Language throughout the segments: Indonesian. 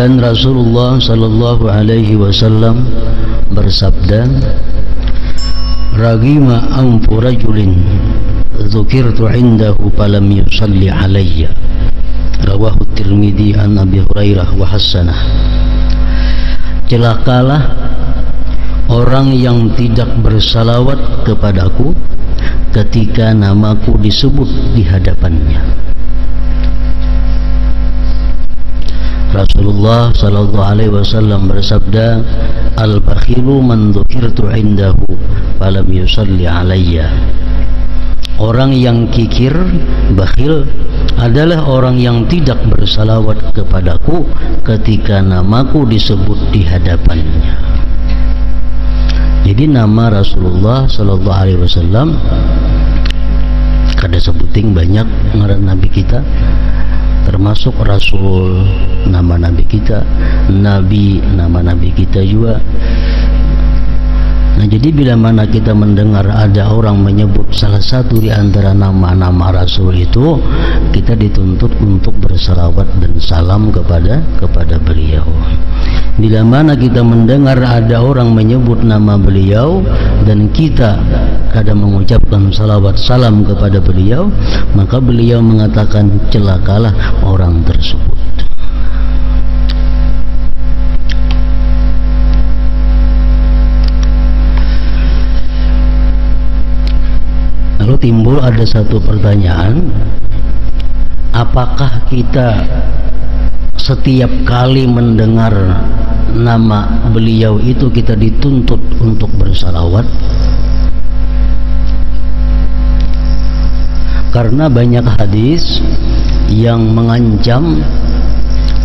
Dan Rasulullah sallallahu alaihi wasallam bersabda, ragima anfu rajulin dzukirtu indahu falam yusalli alayya, rawahu Tirmidzi an Abi Hurairah wa hasanah. Celakalah orang yang tidak bersalawat kepadaku ketika namaku disebut di hadapannya. Rasulullah sallallahu alaihi wasallam bersabda, al-bakhilu man dzukirtu indahu falam yusalli alayya. Orang yang kikir, bakhil adalah orang yang tidak bersalawat kepadaku ketika namaku disebut di hadapannya. Jadi nama Rasulullah sallallahu alaihi wasallam kada sebuting banyak ngaran nabi kita, termasuk Rasul nama nabi kita, Nabi nama nabi kita juga. Nah, jadi bila mana kita mendengar ada orang menyebut salah satu di antara nama-nama Rasul itu, kita dituntut untuk bersalawat dan salam kepada beliau. Bila mana kita mendengar ada orang menyebut nama beliau dan kita kadang mengucapkan salawat salam kepada beliau, maka beliau mengatakan celakalah orang tersebut. Lalu timbul ada satu pertanyaan, apakah kita setiap kali mendengar nama beliau itu kita dituntut untuk bersalawat? Karena banyak hadis yang mengancam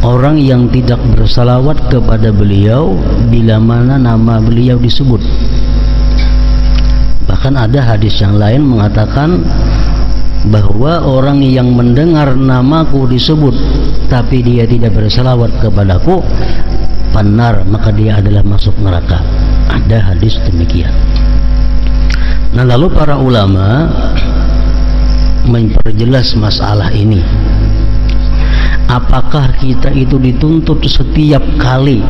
orang yang tidak bersalawat kepada beliau bila mana nama beliau disebut. Bahkan ada hadis yang lain mengatakan bahwa orang yang mendengar namaku disebut tapi dia tidak bersalawat kepadaku, panar, maka dia adalah masuk neraka. Ada hadis demikian. Nah, lalu para ulama memperjelas masalah ini. Apakah kita itu dituntut setiap kali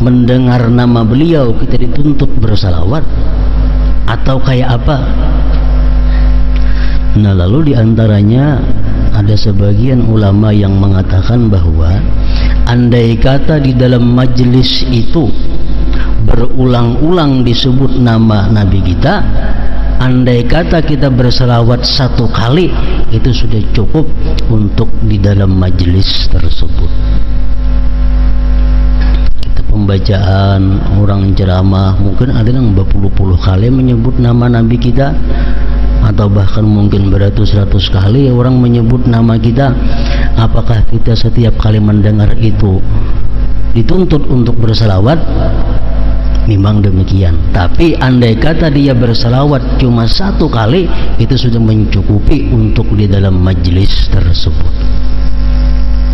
mendengar nama beliau kita dituntut bersalawat, atau kayak apa? Nah, lalu diantaranya ada sebagian ulama yang mengatakan bahwa andai kata di dalam majelis itu berulang-ulang disebut nama Nabi kita, andai kata kita bersalawat satu kali, itu sudah cukup untuk di dalam majelis tersebut. Pembacaan orang ceramah mungkin ada yang berpuluh-puluh kali menyebut nama Nabi kita, atau bahkan mungkin beratus-ratus kali orang menyebut nama kita. Apakah kita setiap kali mendengar itu dituntut untuk bersalawat? Memang demikian. Tapi andai kata dia bersalawat cuma satu kali, itu sudah mencukupi untuk di dalam majelis tersebut.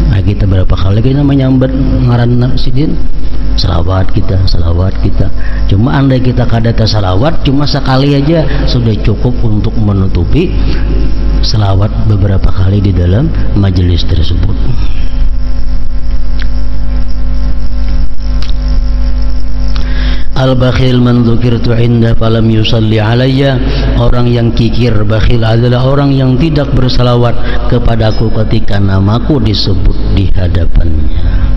Nah, kita berapa kali kita menyambat ngaran sidin? Salawat kita. Cuma andai kita kadata salawat cuma sekali aja, sudah cukup untuk menutupi salawat beberapa kali di dalam majelis tersebut. Al-bakhil man dzukirtu inda falam yusalli alayya. Orang yang kikir, bakhil adalah orang yang tidak bersalawat kepadaku ketika namaku disebut di hadapannya.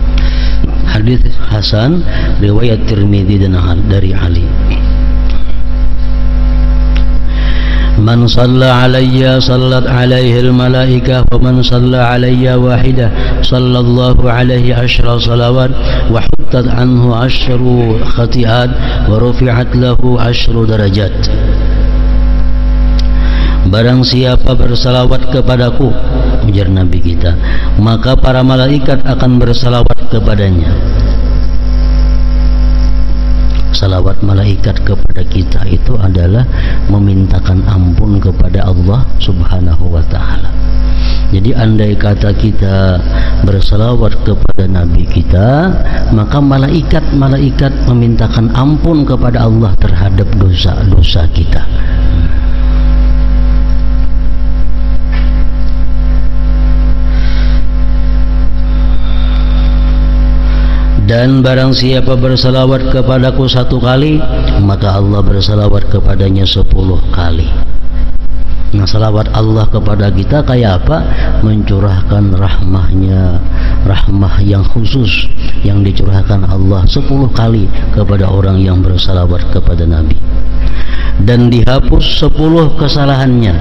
Hadis hasan riwayat Tirmidzi dan dari Ali. Man shalla alayya sallat alaihi al-malaikah wa man shalla alayya wahidah sallallahu alaihi asyra salawat wa huttat anhu asyru khati'at wa rufi'at lahu asyru darajat. Barang siapa bersalawat kepadaku, ujar Nabi kita, maka para malaikat akan bersalawat kepadanya. Salawat malaikat kepada kita itu adalah memintakan ampun kepada Allah Subhanahu wa ta'ala. Jadi andai kata kita bersalawat kepada Nabi kita, maka malaikat memintakan ampun kepada Allah terhadap dosa-dosa kita. Dan barang siapa bersalawat kepadaku 1 kali, maka Allah bersalawat kepadanya 10 kali. Nah, salawat Allah kepada kita kayak apa? Mencurahkan rahmahnya, rahmah yang khusus yang dicurahkan Allah 10 kali kepada orang yang bersalawat kepada Nabi, dan dihapus 10 kesalahannya,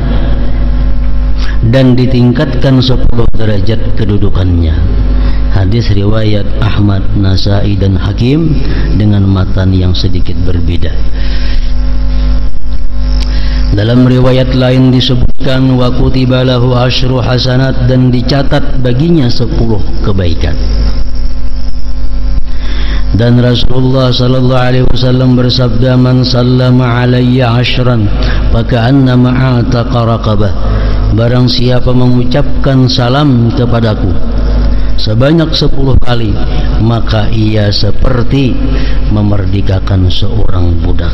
dan ditingkatkan 10 derajat kedudukannya. Hadis riwayat Ahmad, Nasai dan Hakim dengan matan yang sedikit berbeda. Dalam riwayat lain disebutkan wa kutiba lahu asyru hasanat, dan dicatat baginya 10 kebaikan. Dan Rasulullah sallallahu alaihi wasallam bersabda, man sallama alayya ashran faka'anna ma'ataqa raqabah. Barang siapa mengucapkan salam kepadaku sebanyak 10 kali, maka ia seperti memerdekakan seorang budak.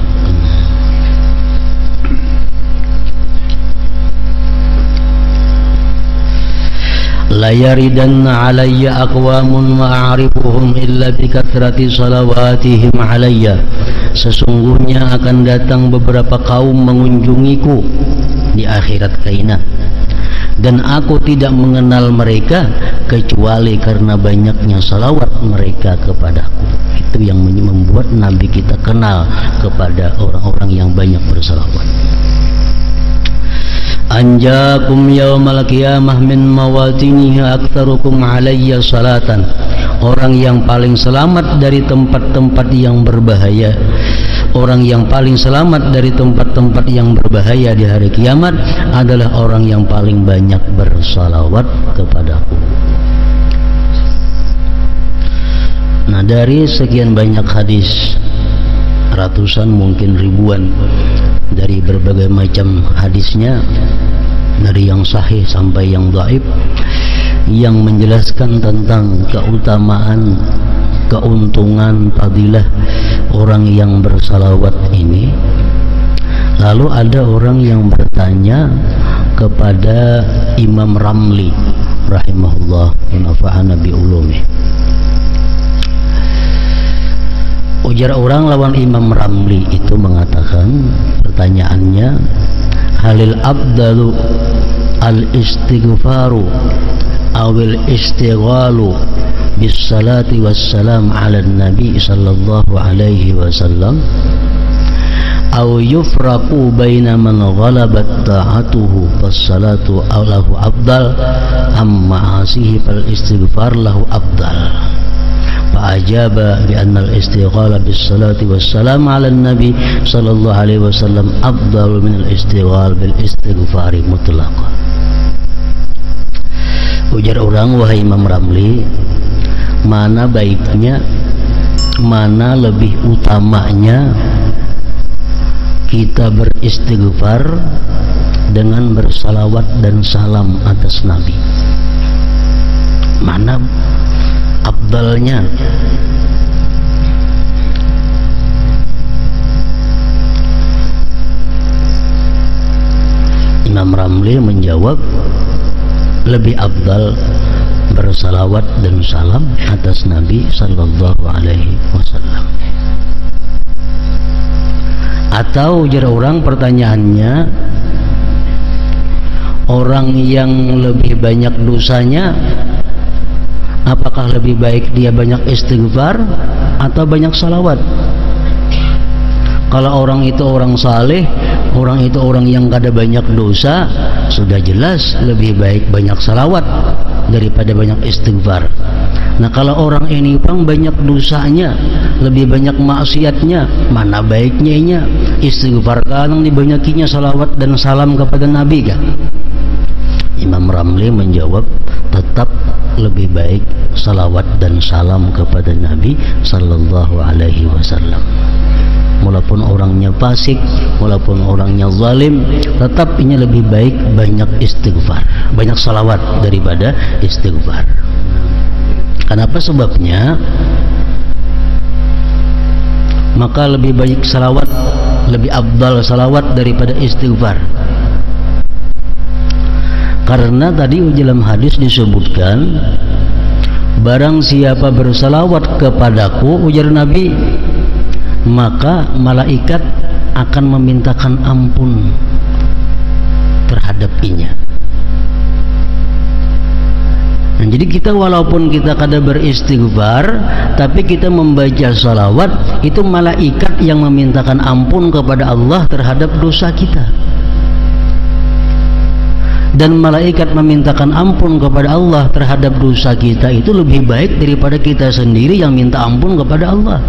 La yaridanna alayya aqwamun ma a'rifuhum illa bi kathrati salawatihim alayya. Sesungguhnya akan datang beberapa kaum mengunjungiku di akhirat kaina, dan aku tidak mengenal mereka kecuali karena banyaknya salawat mereka kepadaku. Itu yang membuat Nabi kita kenal kepada orang-orang yang banyak bersalawat. Anjakum yaumal qiyamah min mawatinihi aktsarukum alayya salatan. Orang yang paling selamat dari tempat-tempat yang berbahaya, orang yang paling selamat dari tempat-tempat yang berbahaya di hari kiamat adalah orang yang paling banyak bersalawat kepadaku. Nah, dari sekian banyak hadis, ratusan mungkin ribuan, dari berbagai macam hadisnya, dari yang sahih sampai yang dhaif, yang menjelaskan tentang keutamaan, keuntungan, fadilah orang yang bersalawat ini. Lalu ada orang yang bertanya kepada Imam Ramli rahimahullah wa nafa'ana bi ulumih. Ujar orang lawan Imam Ramli itu mengatakan, pertanyaannya, halil abdalu al-istighfaru awil istighalu bis salati wassalam ala nabi sallallahu alaihi wasallam aw yufraqu baina man ghalabat ta'atuhu fas salatu lahu afdal amma asihi fal istighfar lahu afdal. Fa'ajaba bi anna al-istighala bis salati wassalam ala nabi sallallahu alaihi wasallam afdalu min al-istighal bil istighfari mutlaqan. Ujar orang, wahai Imam Ramli, mana baiknya, mana lebih utamanya kita beristighfar dengan bersalawat dan salam atas Nabi? Mana afdalnya? Imam Ramli menjawab, lebih afdal bersalawat dan salam atas Nabi sallallahu alaihi wasallam. Atau ujar orang, pertanyaannya, orang yang lebih banyak dosanya, apakah lebih baik dia banyak istighfar atau banyak salawat? Kalau orang itu orang saleh, orang itu orang yang kada banyak dosa, sudah jelas lebih baik banyak salawat daripada banyak istighfar. Nah, kalau orang ini pang banyak dosanya, lebih banyak maksiatnya, mana baiknya istighfar kadang dibanyakinya salawat dan salam kepada Nabi kan? Imam Ramli menjawab, tetap lebih baik salawat dan salam kepada Nabi sallallahu alaihi wasallam. Walaupun orangnya fasik, walaupun orangnya zalim, tetap ini lebih baik banyak istighfar, banyak salawat daripada istighfar. Kenapa sebabnya? Maka lebih baik salawat, lebih afdal salawat daripada istighfar. Karena tadi dalam hadis disebutkan barang siapa bersalawat kepadaku, ujar Nabi, maka malaikat akan memintakan ampun terhadap inya. Nah, jadi kita walaupun kita kada beristighfar, tapi kita membaca salawat, itu malaikat yang memintakan ampun kepada Allah terhadap dosa kita. Dan malaikat memintakan ampun kepada Allah terhadap dosa kita itu lebih baik daripada kita sendiri yang minta ampun kepada Allah.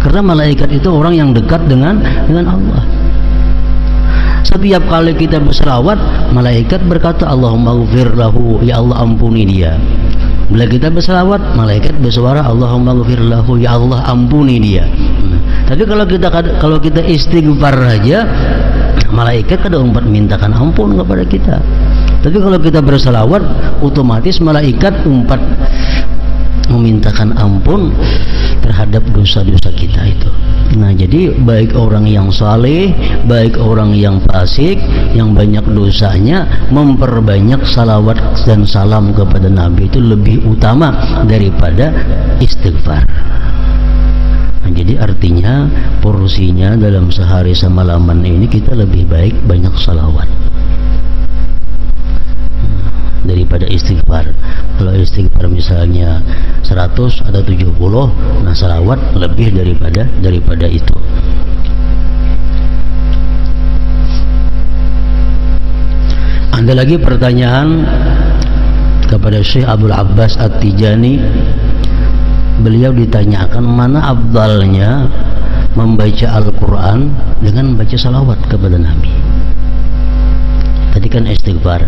Karena malaikat itu orang yang dekat dengan Allah. Setiap kali kita berselawat, malaikat berkata, Allahumma ghfir lahu, ya Allah ampuni dia. Bila kita berselawat, malaikat bersuara, Allahumma ghfir lahu, ya Allah ampuni dia. Tapi kalau kita istighfar aja, malaikat kada umpat mintakan ampun kepada kita. Tapi kalau kita berselawat, otomatis malaikat umpat memintakan ampun terhadap dosa-dosa kita itu. Nah, jadi baik orang yang saleh, baik orang yang fasik, yang banyak dosanya, memperbanyak salawat dan salam kepada Nabi itu lebih utama daripada istighfar. Nah, jadi artinya porsinya dalam sehari semalaman ini kita lebih baik banyak salawat daripada istighfar. Kalau istighfar misalnya 100 atau 70, nah salawat lebih daripada itu. Ada lagi pertanyaan kepada Syekh Abdul Abbas At-Tijani. Beliau ditanyakan mana afdalnya membaca Al-Quran dengan membaca salawat kepada Nabi. Tadi kan istighfar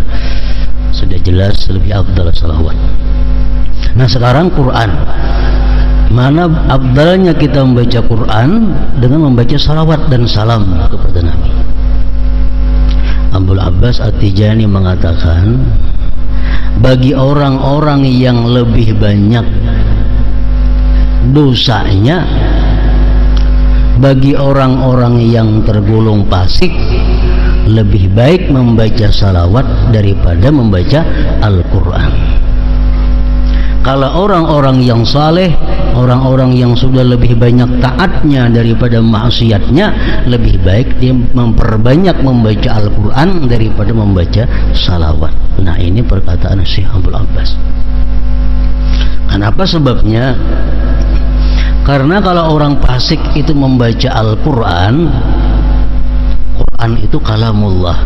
sudah jelas lebih afdal salawat. Nah sekarang Quran, mana afdalnya kita membaca Quran dengan membaca salawat dan salam kepada Nabi? Abdul Abbas At-Tijani mengatakan, bagi orang-orang yang lebih banyak dosanya, bagi orang-orang yang tergolong fasik, lebih baik membaca salawat daripada membaca Al-Quran. Kalau orang-orang yang saleh, orang-orang yang sudah lebih banyak taatnya daripada maksiatnya, lebih baik dia memperbanyak membaca Al-Quran daripada membaca salawat. Nah, ini perkataan Syekh Abdul Abbas. Kenapa sebabnya? Karena kalau orang fasik itu membaca Al-Quran, Quran itu kalamullah.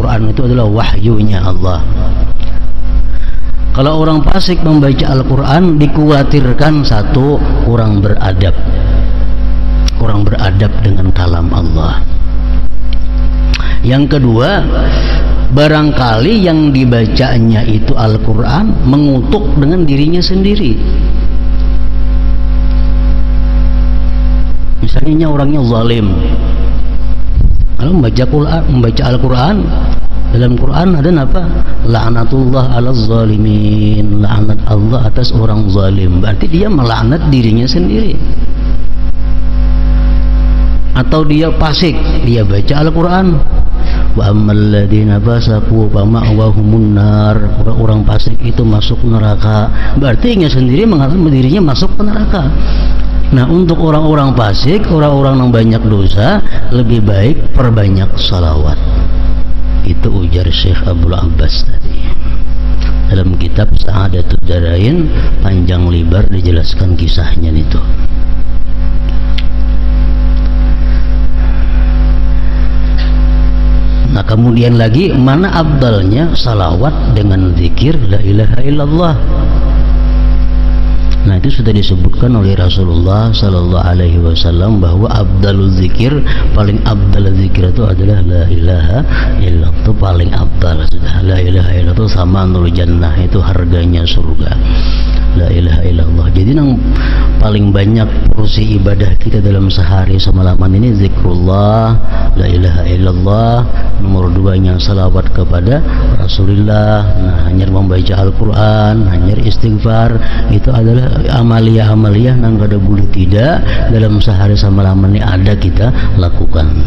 Quran itu adalah wahyunya Allah. Kalau orang fasik membaca Al-Quran, dikhawatirkan satu, kurang beradab dengan kalam Allah. Yang kedua, barangkali yang dibacanya itu Al-Quran mengutuk dengan dirinya sendiri. Misalnya orangnya zalim, kalau membaca Al-Quran, dalam Quran ada apa? La'natullah ala zalimin, laknat Allah atas orang zalim. Berarti dia melaknat dirinya sendiri. Atau dia fasik, dia baca Al-Quran, wa ammal ladzina fasaqu fa ma'wahumun nar, orang-orang fasik itu masuk neraka. Berarti dia sendiri mengatakan dirinya masuk ke neraka. Nah, untuk orang-orang fasik, orang-orang yang banyak dosa, lebih baik perbanyak salawat. Itu ujar Syekh Abdul Abbas tadi. Dalam kitab Sa'adatud Darain panjang lebar dijelaskan kisahnya itu. Nah, kemudian lagi, mana afdalnya salawat dengan zikir la ilaha illallah. Nah, itu sudah disebutkan oleh Rasulullah Sallallahu Alaihi Wasallam bahwa abdalul zikir, paling abdal zikir itu adalah la ilaha illallah. Itu paling abdal sudah. La ilaha illallah itu sama nurul jannah, itu harganya surga. La ilaha illallah. Jadi yang paling banyak porsi ibadah kita dalam sehari semalaman ini zikrullah, la ilaha illallah. Nomor duanya salawat kepada Rasulullah. Nah, hanya membaca Al-Quran, hanya istighfar. Itu adalah amalia-amalia yang kada boleh tidak dalam sehari semalaman ini ada kita lakukan.